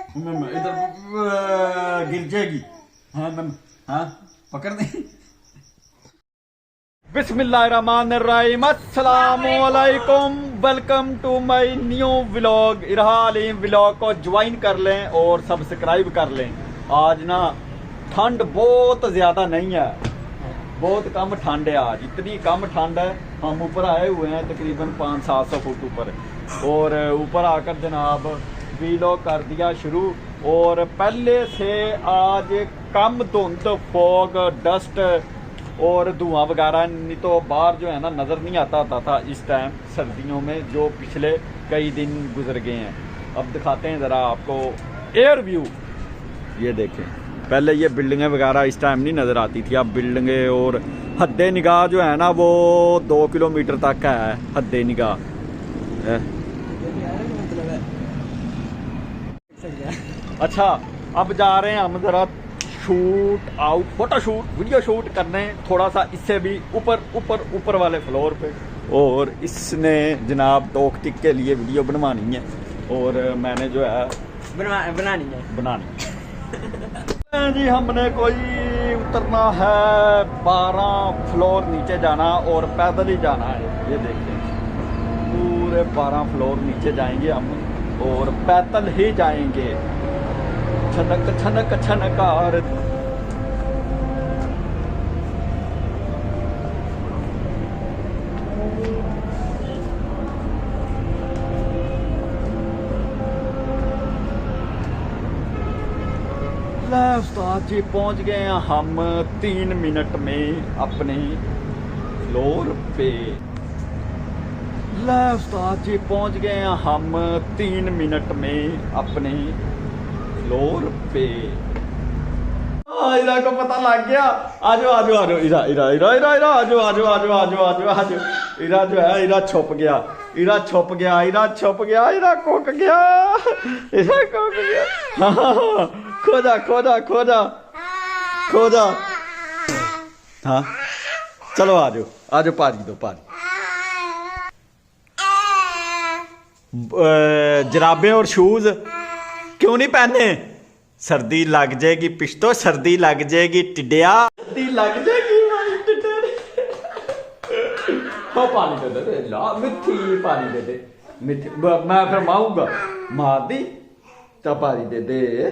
इधर गिर जाएगी। हाँ मैम, हाँ पकड़ दे। बिस्मिल्लाहिर्रहमानिर्रहीम, अस्सलामुअलैकुम, welcome to my new vlog. इरहाल व्लॉग को ज्वाइन कर लें और सब्सक्राइब कर लें। आज ना ठंड बहुत ज़्यादा नहीं है, बहुत कम ठंड है। आज इतनी कम ठंड है, हम ऊपर आए हुए हैं तकरीबन 500-700 फुट ऊपर, और ऊपर आकर जनाब व्लॉग कर दिया शुरू। और पहले से आज कम धुंध, फॉग, डस्ट और धुआं वगैरह, नहीं तो बाहर जो है ना नज़र नहीं आता होता था इस टाइम सर्दियों में, जो पिछले कई दिन गुजर गए हैं। अब दिखाते हैं ज़रा आपको एयर व्यू। ये देखें, पहले ये बिल्डिंगें वगैरह इस टाइम नहीं नज़र आती थी। अब बिल्डिंगें और हद्दे निगाह जो है ना वो 2 किलोमीटर तक का है हद्दे निगाह। अच्छा, अब जा रहे हैं हम ज़रा shoot out, photo shoot, video shoot करने थोड़ा सा इससे भी ऊपर वाले फ्लोर पे। और इसने जनाब टोक टिक के लिए वीडियो बनवानी है और मैंने जो है बनानी है जी। हमने कोई उतरना है 12 फ्लोर नीचे जाना और पैदल ही जाना है। ये देखिए, पूरे 12 फ्लोर नीचे जाएंगे हम और पैदल ही जाएंगे। छनक छनक छनकार। उस्ताद जी पहुंच गए हैं हम 3 मिनट में अपने फ्लोर पे। उस्ताद जी पहुंच गए हैं हम 3 मिनट में अपने फ्लोर पे। इरा को पता लग गया। आजो आजो आजो, इरा इरा इरा इरा इरा, आजो आजो आजो आजो आजो आजो। इरा जो है, इरा छुप गया, इरा छुप गया, इरा छुप गया, इरा कोक गया, इरा कोक गया। हाँ, खोजा खोजा खोजा खोजा। हाँ चलो आजो आजो, पारी दो पारी। जराबें और शूज क्यों नहीं पहने? सर्दी लग जाएगी पिश्तो, सर्दी लग जाएगी टिड्डिया, सर्दी लग जाएगी हाँ, पानी दे दे ला, मिठी पानी दे दे, मिठी। मैं फिर मारूंगा, मार दी तो पानी दे दे,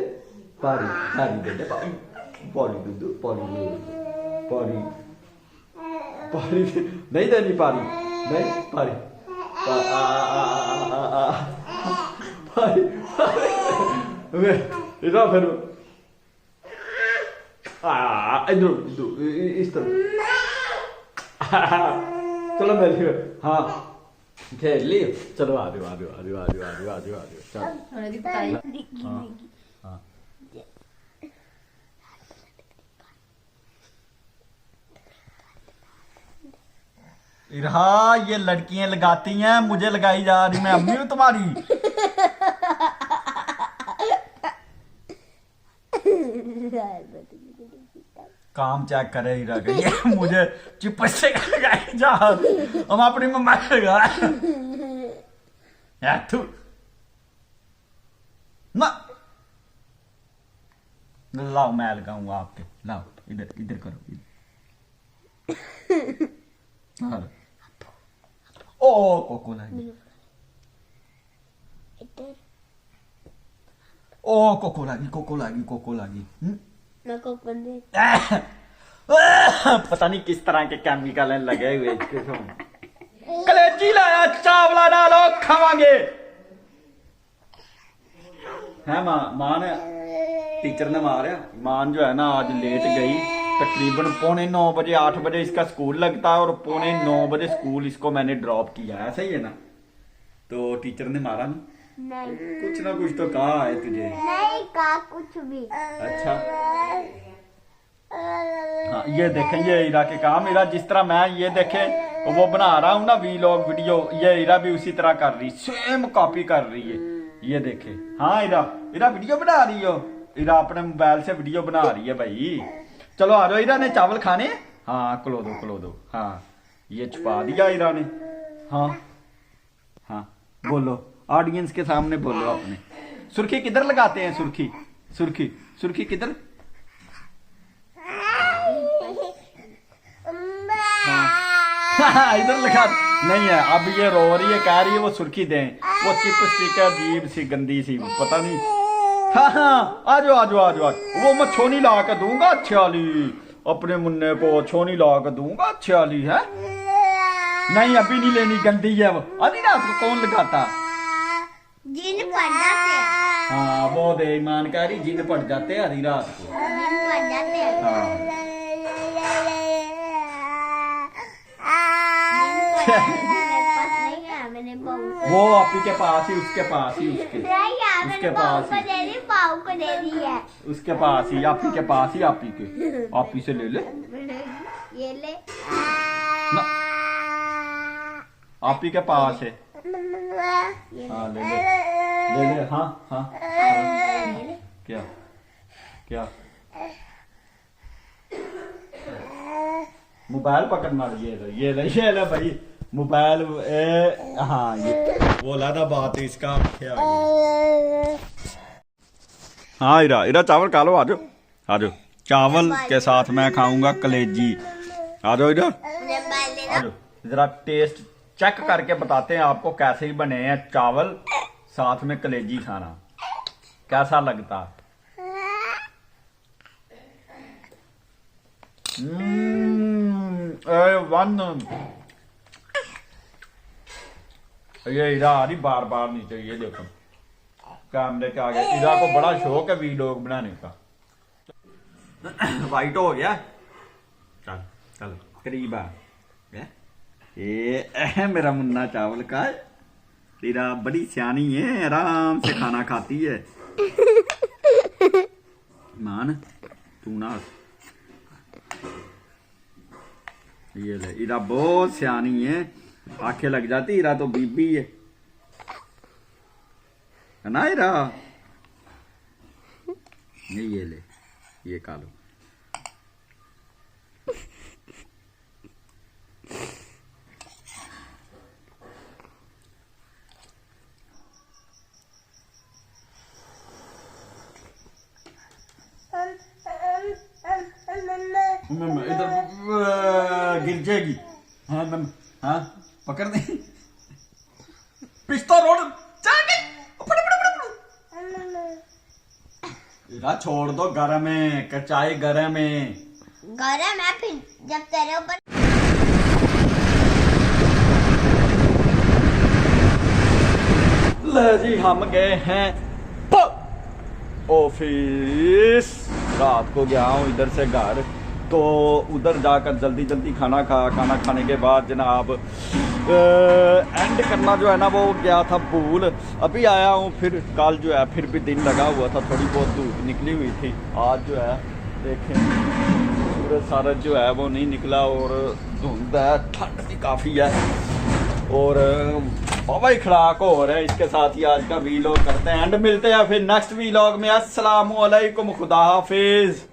पानी पानी दे दे, पानी पानी दे दो, पानी दे पानी पानी नहीं देनी, पानी नहीं, पानी इधर फिर इधर इस तरह। चलो मेरी, हाँ खेल ली, चलो आ जाओ आ जाओ आ जाओ आ जाओ आ जाओ आ जाओ आ जाओ, चलो। हाँ इरहा, ये लड़कियां लगाती हैं, मुझे लगाई जा रही, मैं अम्मी हूँ तुम्हारी। काम चेक करे इरा के, ये मुझे चिपस से लगाई जा, हम अपनी मम्मा लगा तू ना। लाओ मैं लगाऊंगा आपके, लाओ इधर इधर करो इधर। ओ कोको लगी, ओ कोको लगी, कोको लगी, कोको लगी। पता नहीं किस तरह के केमिकल लगे हुए इसके। कलेजी लाया, चावला डालो खावांगे। है मां ने, टीचर ने मारा। मान जो है ना आज लेट गई, तकरीबन 8:45 बजे, 8 बजे इसका स्कूल लगता है और 8:45 बजे स्कूल इसको मैंने ड्रॉप किया है, सही है ना? तो टीचर ने मारा नहीं, कुछ ना कुछ तो कहा है तुझे? नहीं कहा कुछ भी। अच्छा हाँ, ये देखें, ये इरा के काम। इरा जिस तरह मैं ये देखें वो बना रहा हूँ ना वीलॉग वीडियो, ये इरा भी उसी तरह कर रही, सेम कॉपी कर रही है। ये देखे, हाँ इरा इरा वीडियो बना रही हो, इरा अपने मोबाइल से वीडियो बना रही है भाई। चलो आ जाओ, इरा ने चावल खाने। हाँ खिलो दो खिलो दो। हाँ ये छुपा दिया इरा ने। हाँ हाँ बोलो, ऑडियंस के सामने बोलो अपने। सुर्खी किधर लगाते हैं? सुर्खी सुर्खी सुर्खी किधर? हाँ इधर लगा नहीं है। अब ये रो रही है, कह रही है वो सुर्खी दें। वो चिपस्टिक है अजीब सी गंदी सी, पता नहीं। हाँ हाँ आ जाओ आ जाओ आ जाओ। वो मैं छोनी ला के दूंगा अच्छी वाली, अपने मुन्ने को छोनी ला के दूंगा अच्छी वाली है। नहीं अभी नहीं लेनी, गंदी है वो। आधी रात को कौन लगाता? जिन पड़ जाते हैं। हाँ वो दे ईमान कह रही जिन पड़ जाते हैं आधी रात को। जिन पड़ जाते हैं। हाँ मेरे पास नहीं है, मैंने बहू वो आपी के पास ही, उसके पास ही, उसके मैंने बहू पास को ही। दे दी, बहू को दे दी है। उसके पास ही, आपी के पास ही, आपी के आपी से ले ले ये ले। ना, आपी के पास है। ये हाँ ले ले हाँ हाँ, हाँ। क्या क्या मोबाइल पकड़ना? ये ले भाई मोबाइल। हाँ ये वो लादा बात है इसका। हाँ इरा इरा चावल खा लो, आ जाओ आ जाओ। चावल के साथ मैं खाऊंगा कलेजी। आ जाओ इधर मुझे बाल दे आ दो। जाओ। जरा टेस्ट चेक करके बताते हैं आपको कैसे ही बने हैं चावल साथ में कलेजी खाना, कैसा लगता? वन ये इरा आ रही बार बार नहीं चाहिए। देखो कैमरे के आगे इरा को बड़ा शौक है वीडियो बनाने का। वाइट हो गया, चल चल करीब आ। ये मेरा मुन्ना चावल का है। इरा बड़ी सियानी है, आराम से खाना खाती है। मान तू ना ये ले, इरा बहुत सियानी है, आंखें लग जाती। इरा तो बीबी है ना इरा? ये ले ये खा लो। इधर गिर जाएगी। हाँ हाँ पकड़ दे। पिस्तौल रोड इधर छोड़ दो, गरम है कचाई, गरम है। गरम है फिर जब तेरे ऊपर। ले जी हम गए हैं ऑफिस। रात को गया हूँ इधर से घर, तो उधर जाकर जल्दी जल्दी खाना खाने के बाद जनाब एंड करना जो है ना वो गया था भूल। अभी आया हूँ फिर। कल जो है फिर भी दिन लगा हुआ था, थोड़ी बहुत धूप निकली हुई थी। आज जो है देखें सूरज सारज जो है वो नहीं निकला और धुंध है, ठंड भी काफ़ी है और बाबा ही खड़ाक हो रहा है। इसके साथ ही आज का वीलॉग करते हैं एंड मिलते हैं फिर नेक्स्ट वीलॉग में। अस्सलामु अलैकुम, खुदा हाफिज।